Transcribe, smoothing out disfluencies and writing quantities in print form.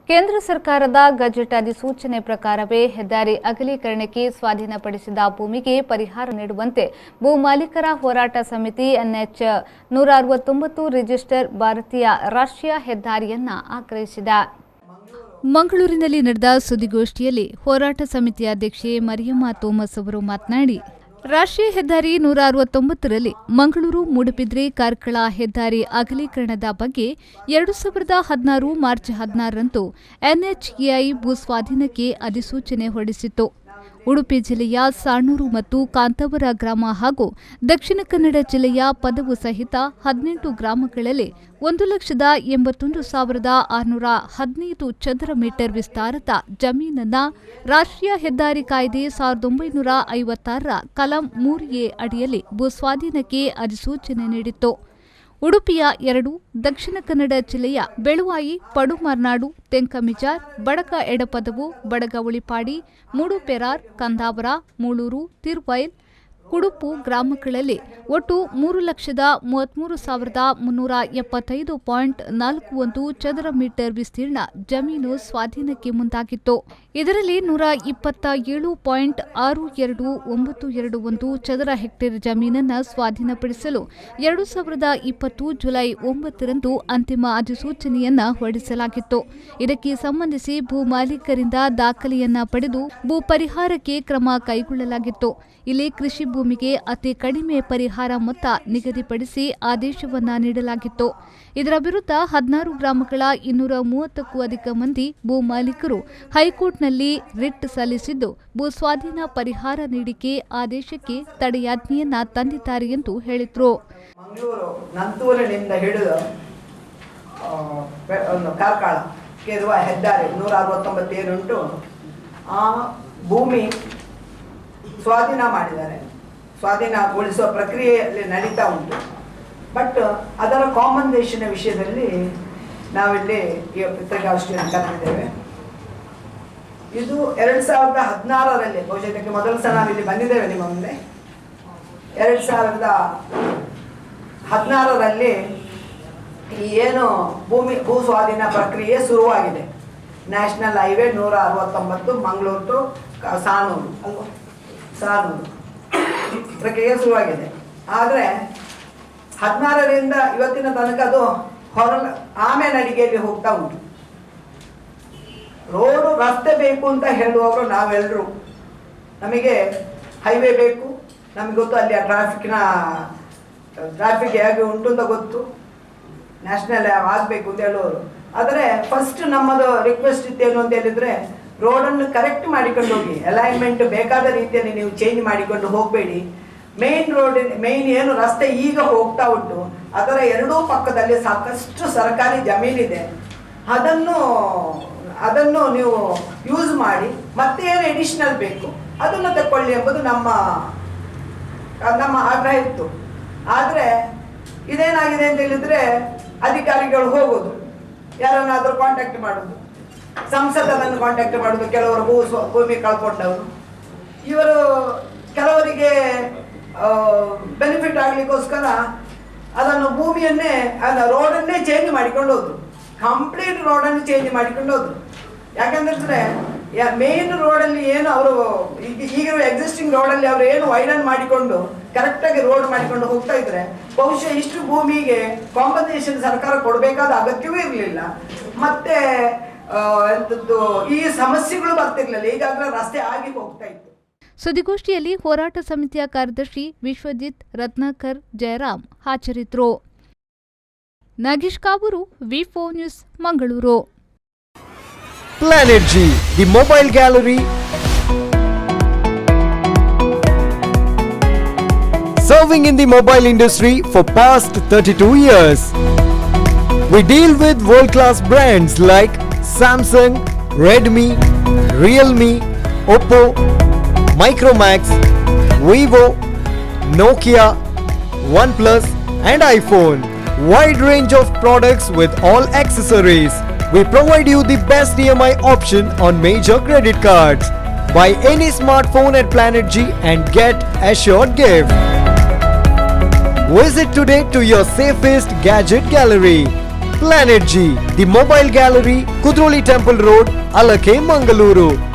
ಕೇಂದ್ರ ಸರ್ಕಾರದ ಗೆಜೆಟ್ ಅಧಿಸೂಚನೆ ಪ್ರಕಾರವೇ ಹೆದ್ದಾರಿ ಅಗಲೀಕರಣಕ್ಕೆ ಸ್ವಾಧೀನಪಡಿಸಿದ ಭೂಮಿಗೆ ಪರಿಹಾರ ನೀಡುವಂತೆ ಭೂ ಮಾಲೀಕರ ಹೋರಾಟ ಸಮಿತಿ ಎನ್ಎಚ್ 169 ರಿಜಿಸ್ಟರ್ ಭಾರತೀಯ ರಾಷ್ಟ್ರೀಯ ಹೆದ್ದಾರಿಯನ್ನ ಆಗ್ರಹಿಸಿದೆ. ಮಂಗಳೂರಿನಲ್ಲಿ ನಡೆದ ಸುದ್ದಿಗೋಷ್ಠಿಯಲ್ಲಿ ಹೋರಾಟ ಸಮಿತಿಯ ಅಧ್ಯಕ್ಷೆ ಮರಿಯಮ್ಮ ಥೋಮಸ್ ಅವರು ಮಾತನಾಡಿ, ರಾಷ್ಟ್ರೀಯ ಹೆದ್ದಾರಿ 169ರಲ್ಲಿ ಮಂಗಳೂರು ಮೂಡುಬಿದ್ರೆ ಕಾರ್ಕಳ ಹೆದ್ದಾರಿ ಅಗಲೀಕರಣದ ಬಗ್ಗೆ 2016 ಮಾರ್ಚ್ 16ರಂದು ಎನ್ಎಚ್ಎಐ ಭೂ ಸ್ವಾಧೀನಕ್ಕೆ ಅಧಿಸೂಚನೆ ಹೊರಡಿಸಿತ್ತು. ಉಡುಪಿ ಜಿಲ್ಲೆಯ ಸಾಣೂರು ಮತ್ತು ಕಾಂತಾವರ ಗ್ರಾಮ ಹಾಗೂ ದಕ್ಷಿಣ ಕನ್ನಡ ಜಿಲ್ಲೆಯ ಪದವು ಸಹಿತ 18 ಗ್ರಾಮಗಳಲ್ಲಿ 1,81,615 ಚದರ ಮೀಟರ್ ವಿಸ್ತಾರದ ಜಮೀನನ್ನ ರಾಷ್ಟ್ರೀಯ ಹೆದ್ದಾರಿ ಕಾಯ್ದೆ 1956ರ ಕಲಂ 3A ಅಡಿಯಲ್ಲಿ ಭೂಸ್ವಾಧೀನಕ್ಕೆ ಅಧಿಸೂಚನೆ ನೀಡಿತ್ತು. ಉಡುಪಿಯ 2, ದಕ್ಷಿಣ ಕನ್ನಡ ಜಿಲ್ಲೆಯ ಬೆಳುವಾಯಿ, ಪಡುಮರ್ನಾಡು, ತೆಂಕಮಿಜಾರ್, ಬಡಗ ಎಡಪದವು, ಬಡಗ ಉಳಿಪಾಡಿ, ಮೂಡುಪೆರಾರ್, ಕಂದಾವರ, ಮೂಳೂರು, ತಿರುವೈಲ್, ಕುಡುಪು ಗ್ರಾಮಗಳಲ್ಲಿ ಒಟ್ಟು 3,33,375.41 ಚದರ ಮೀಟರ್ ವಿಸ್ತೀರ್ಣ ಜಮೀನು ಸ್ವಾಧೀನಕ್ಕೆ ಮುಂದಾಗಿತ್ತು. ಇದರಲ್ಲಿ 127.6291 ಚದರ ಹೆಕ್ಟೇರ್ ಜಮೀನನ್ನು ಸ್ವಾಧೀನಪಡಿಸಲು 2020 ಜುಲೈ 9ರಂದು ಅಂತಿಮ ಅಧಿಸೂಚನೆಯನ್ನ ಹೊರಡಿಸಲಾಗಿತ್ತು. ಇದಕ್ಕೆ ಸಂಬಂಧಿಸಿ ಭೂ ಮಾಲೀಕರಿಂದ ದಾಖಲೆಯನ್ನ ಪಡೆದು ಭೂ ಪರಿಹಾರಕ್ಕೆ ಕ್ರಮ ಕೈಗೊಳ್ಳಲಾಗಿತ್ತು. ಇಲ್ಲಿ ಕೃಷಿ ಭೂಮಿಗೆ ಅತಿ ಕಡಿಮೆ ಪರಿಹಾರ ಮೊತ್ತ ನಿಗದಿಪಡಿಸಿ ಆದೇಶವನ್ನ ನೀಡಲಾಗಿತ್ತು. ಇದರ ವಿರುದ್ಧ 16 ಗ್ರಾಮಗಳ 230ಕ್ಕೂ ಅಧಿಕ ಮಂದಿ ಭೂ ಮಾಲೀಕರು ಹೈಕೋರ್ಟ್ನಲ್ಲಿ ರಿಟ್ ಸಲ್ಲಿಸಿದ್ದು ಭೂ ಸ್ವಾಧೀನ ಪರಿಹಾರ ನೀಡಿಕೆ ಆದೇಶಕ್ಕೆ ತಡೆಯಾಜ್ಞೆಯನ್ನ ತಂದಿದ್ದಾರೆ ಎಂದು ಹೇಳಿದರು. ಮಂಗಳೂರು ನಂತೂರಿನಿಂದ ಹಿಡಿದು ಕಾರ್ಕಳಕ್ಕೆ ಇರುವ ಹೆದ್ದಾರಿ 169 ಏನುಂಟು ಆ ಭೂಮಿ ಸ್ವಾಧೀನ ಮಾಡಿದ್ದಾರೆ. ಸ್ವಾಧೀನಗೊಳಿಸುವ ಪ್ರಕ್ರಿಯೆಯಲ್ಲಿ ನಡೀತಾ ಉಂಟು. ಬಟ್ ಅದರ ಕಾಂಪನ್ಸೇಷನ್ ವಿಷಯದಲ್ಲಿ ನಾವಿಲ್ಲಿ ಈ ಪತ್ರಿಕಾಗೋಷ್ಠಿಯನ್ನು ಕರೆದಿದ್ದೇವೆ. ಇದು 2016ರಲ್ಲಿ ಬಹುಶಃ ಇದಕ್ಕೆ ಮೊದಲ ಸಲ ನಾವಿಲ್ಲಿ ಬಂದಿದ್ದೇವೆ ನಿಮ್ಮ ಮುಂದೆ. 2016ರಲ್ಲಿ ಈ ಏನು ಭೂ ಸ್ವಾಧೀನ ಪ್ರಕ್ರಿಯೆ ಶುರುವಾಗಿದೆ. National highway 169 Mangaluru to Sanur ಅಲ್ವಾ, ಸಾಣೂರು ಪ್ರಕ್ರಿಯೆ ಶುರುವಾಗಿದೆ. ಆದರೆ 16ರಿಂದ ಇವತ್ತಿನ ತನಕ ಅದು ಆಮೆ ನಡಿಗೆಯಲ್ಲಿ ಹೋಗ್ತಾ ಉಂಟು. ರೋಡು ರಸ್ತೆ ಬೇಕು ಅಂತ ಹೇಳುವವರು ನಾವೆಲ್ಲರೂ, ನಮಗೆ ಹೈವೇ ಬೇಕು, ನಮಗೆ ಗೊತ್ತು ಅಲ್ಲಿ ಟ್ರಾಫಿಕ್ ಹೇಗೆ ಉಂಟು ಅಂತ ಗೊತ್ತು, ನ್ಯಾಷನಲ್ ಆಗಬೇಕು ಅಂತ ಹೇಳುವವರು. ಆದರೆ ಫಸ್ಟ್ ನಮ್ಮದು ರಿಕ್ವೆಸ್ಟ್ ಇತ್ತೇನು ಅಂತ ಹೇಳಿದ್ರೆ, ರೋಡನ್ನು ಕರೆಕ್ಟ್ ಮಾಡಿಕೊಂಡು ಹೋಗಿ, ಅಲೈನ್ಮೆಂಟ್ ಬೇಕಾದ ರೀತಿಯಲ್ಲಿ ನೀವು ಚೇಂಜ್ ಮಾಡಿಕೊಂಡು ಹೋಗಬೇಡಿ. ಮೇನ್ ಏನು ರಸ್ತೆ ಈಗ ಹೋಗ್ತಾ ಉಂಟು ಅದರ ಎರಡೂ ಪಕ್ಕದಲ್ಲಿ ಸಾಕಷ್ಟು ಸರ್ಕಾರಿ ಜಮೀನಿದೆ. ಅದನ್ನು ನೀವು ಯೂಸ್ ಮಾಡಿ, ಮತ್ತೆ ಏನು ಎಡಿಷನಲ್ ಬೇಕು ಅದನ್ನು ತಗೊಳ್ಳಿ ಎಂಬುದು ನಮ್ಮ ಆಗ್ರಹ ಇತ್ತು. ಆದರೆ ಇದೇನಾಗಿದೆ ಅಂತ ಹೇಳಿದ್ರೆ, ಅಧಿಕಾರಿಗಳು ಹೋಗೋದು, ಯಾರನ್ನಾದರೂ ಕಾಂಟ್ಯಾಕ್ಟ್ ಮಾಡೋದು, ಸಂಸದರನ್ನು ಕಾಂಟ್ಯಾಕ್ಟ್ ಮಾಡೋದು, ಕೆಲವರು ಭೂಮಿ ಕಳ್ಕೊಂಡವರು, ಇವರು ಕೆಲವರಿಗೆ ಬೆನಿಫಿಟ್ ಆಗಲಿಕ್ಕೋಸ್ಕರ ಅದನ್ನು ಭೂಮಿಯನ್ನೇ ರೋಡನ್ನೇ ಚೇಂಜ್ ಮಾಡಿಕೊಂಡು ಹೋದ್ರು. ಕಂಪ್ಲೀಟ್ ರೋಡನ್ನು ಚೇಂಜ್ ಮಾಡಿಕೊಂಡು ಹೋದ್ರು. ಯಾಕಂದ್ರೆ ಮೇನ್ ರೋಡಲ್ಲಿ ಏನು ಅವರು ಈಗಿರುವ ಎಕ್ಸಿಸ್ಟಿಂಗ್ ರೋಡಲ್ಲಿ ಅವರು ಏನು ವೈಡನ್ ಮಾಡಿಕೊಂಡು ಕರೆಕ್ಟಾಗಿ ರೋಡ್ ಮಾಡಿಕೊಂಡು ಹೋಗ್ತಾ ಇದ್ರೆ ಬಹುಶಃ ಇಷ್ಟು ಭೂಮಿಗೆ ಕಾಂಪನ್ಸೇಷನ್ ಸರ್ಕಾರ ಕೊಡಬೇಕಾದ ಅಗತ್ಯವೂ ಇರಲಿಲ್ಲ. ಮತ್ತೆ ಈ ಸಮಸ್ಯೆಗಳು ಬರ್ತಿರ್ಲಿಲ್ಲ. ಈಗಾಗಲೇ ರಸ್ತೆ ಆಗಿ ಹೋಗ್ತಾ ಇತ್ತು. ಸುದ್ದಿಗೋಷ್ಠಿಯಲ್ಲಿ ಹೋರಾಟ ಸಮಿತಿಯ ಕಾರ್ಯದರ್ಶಿ ವಿಶ್ವಜಿತ್ ರತ್ನಾಕರ್ ಜಯರಾಮ್ ಹಾಜರಿದ್ದರು. ನಾಗೇಶ್ ಕಾವೂರು, ವಿ4 news, Mangaluru. Planet G, the mobile gallery, serving in the mobile industry for past 32 years. We deal with world-class brands like Samsung, Redmi, Realme, Oppo, Micromax, Vivo, Nokia, OnePlus and iPhone. Wide range of products with all accessories. We provide you the best EMI option on major credit cards. Buy any smartphone at Planet G and get assured gift. Visit today to your safest gadget gallery. Planet G, the Mobile Gallery, Kudroli Temple Road, Alake, Mangaluru.